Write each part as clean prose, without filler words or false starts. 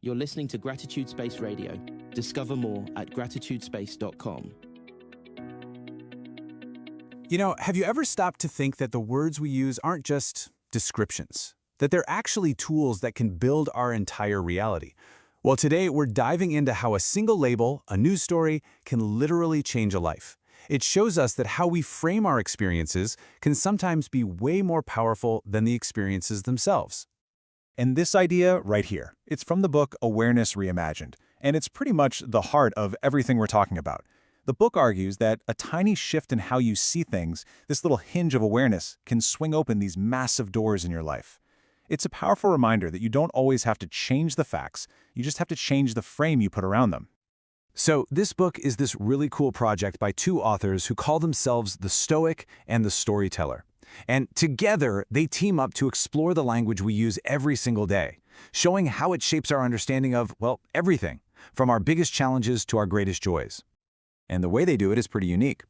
You're listening to Gratitude Space Radio. Discover more at gratitudespace.com. You know, have you ever stopped to think that the words we use aren't just descriptions? That they're actually tools that can build our entire reality? Well, today we're diving into how a single label, a news story, can literally change a life. It shows us that how we frame our experiences can sometimes be way more powerful than the experiences themselves. And this idea right here, it's from the book Awareness Reimagined, and it's pretty much the heart of everything we're talking about. The book argues that a tiny shift in how you see things, this little hinge of awareness, can swing open these massive doors in your life. It's a powerful reminder that you don't always have to change the facts, you just have to change the frame you put around them. So this book is this really cool project by two authors who call themselves the Stoic and the Storyteller. And together, they team up to explore the language we use every single day, showing how it shapes our understanding of, well, everything, from our biggest challenges to our greatest joys. And the way they do it is pretty unique.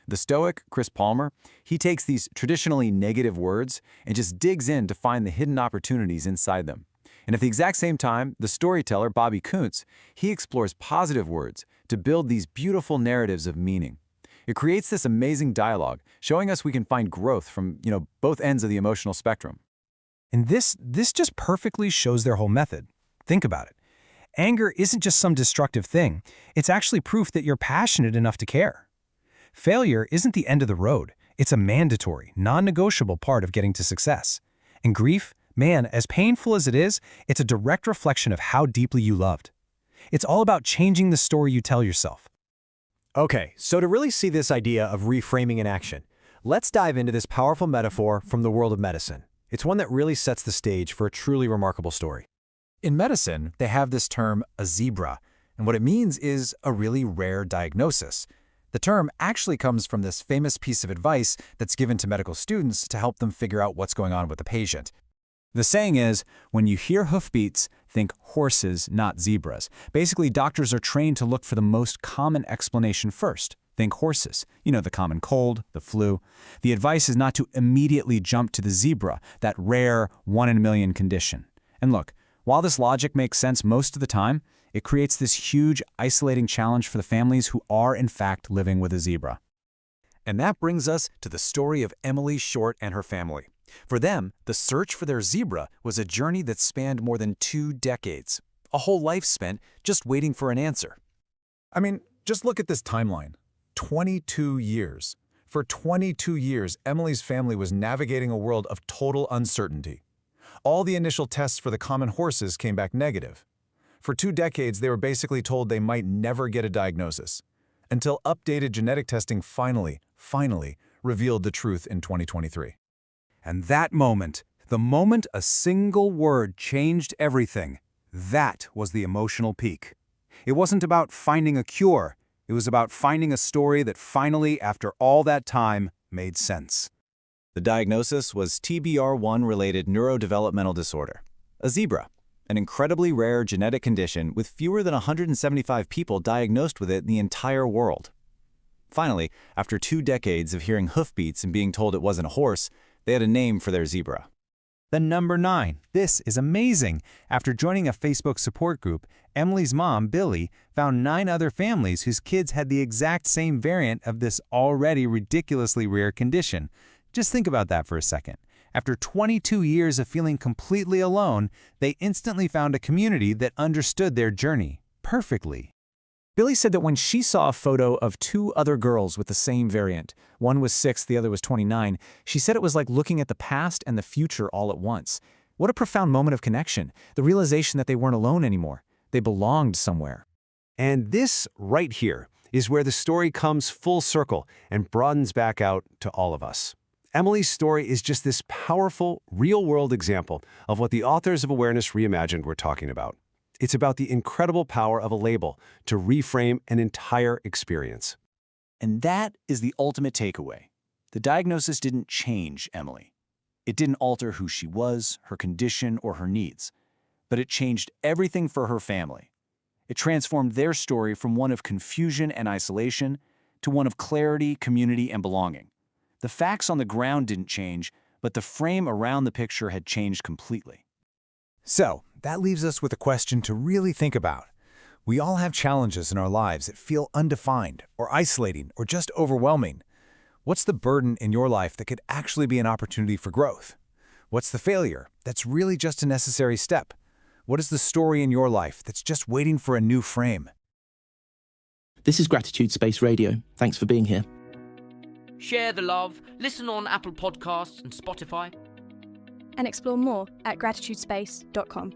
The Stoic, Chris Palmer, he takes these traditionally negative words and just digs in to find the hidden opportunities inside them. And at the exact same time, the storyteller, Bobby Kuntz, he explores positive words to build these beautiful narratives of meaning. It creates this amazing dialogue, showing us we can find growth from, both ends of the emotional spectrum. And this just perfectly shows their whole method. Think about it. Anger isn't just some destructive thing. It's actually proof that you're passionate enough to care. Failure isn't the end of the road. It's a mandatory, non-negotiable part of getting to success. And grief, man, as painful as it is, it's a direct reflection of how deeply you loved. It's all about changing the story you tell yourself. Okay, so to really see this idea of reframing in action, let's dive into this powerful metaphor from the world of medicine. It's one that really sets the stage for a truly remarkable story. In medicine, they have this term, a zebra, and what it means is a really rare diagnosis. The term actually comes from this famous piece of advice that's given to medical students to help them figure out what's going on with the patient. The saying is, when you hear hoofbeats, think horses, not zebras. Basically, doctors are trained to look for the most common explanation first. Think horses. The common cold, the flu. The advice is not to immediately jump to the zebra, that rare, one-in-a-million condition. And look, while this logic makes sense most of the time, it creates this huge, isolating challenge for the families who are, in fact, living with a zebra. And that brings us to the story of Emily Short and her family. For them, the search for their zebra was a journey that spanned more than 2 decades. A whole life spent just waiting for an answer. I mean, just look at this timeline. 22 years. For 22 years, Emily's family was navigating a world of total uncertainty. All the initial tests for the common horses came back negative. For 2 decades, they were basically told they might never get a diagnosis, until updated genetic testing finally revealed the truth in 2023. And that moment, the moment a single word changed everything, that was the emotional peak. It wasn't about finding a cure. It was about finding a story that finally, after all that time, made sense. The diagnosis was TBR1-related neurodevelopmental disorder, a zebra, an incredibly rare genetic condition with fewer than 175 people diagnosed with it in the entire world. Finally, after 2 decades of hearing hoofbeats and being told it wasn't a horse, they had a name for their zebra. Then number 9. This is amazing. After joining a Facebook support group, Emily's mom, Billy, found 9 other families whose kids had the exact same variant of this already ridiculously rare condition. Just think about that for a second. After 22 years of feeling completely alone, they instantly found a community that understood their journey perfectly. Billy said that when she saw a photo of 2 other girls with the same variant, one was 6, the other was 29, she said it was like looking at the past and the future all at once. What a profound moment of connection, the realization that they weren't alone anymore. They belonged somewhere. And this right here is where the story comes full circle and broadens back out to all of us. Emily's story is just this powerful, real-world example of what the authors of Awareness Reimagined were talking about. It's about the incredible power of a label to reframe an entire experience. And that is the ultimate takeaway. The diagnosis didn't change Emily. It didn't alter who she was, her condition, or her needs. But it changed everything for her family. It transformed their story from one of confusion and isolation to one of clarity, community, and belonging. The facts on the ground didn't change, but the frame around the picture had changed completely. So, that leaves us with a question to really think about. We all have challenges in our lives that feel undefined, or isolating, or just overwhelming. What's the burden in your life that could actually be an opportunity for growth? What's the failure that's really just a necessary step? What is the story in your life that's just waiting for a new frame? This is Gratitude Space Radio. Thanks for being here. Share the love, listen on Apple Podcasts and Spotify. And explore more at gratitudespace.com.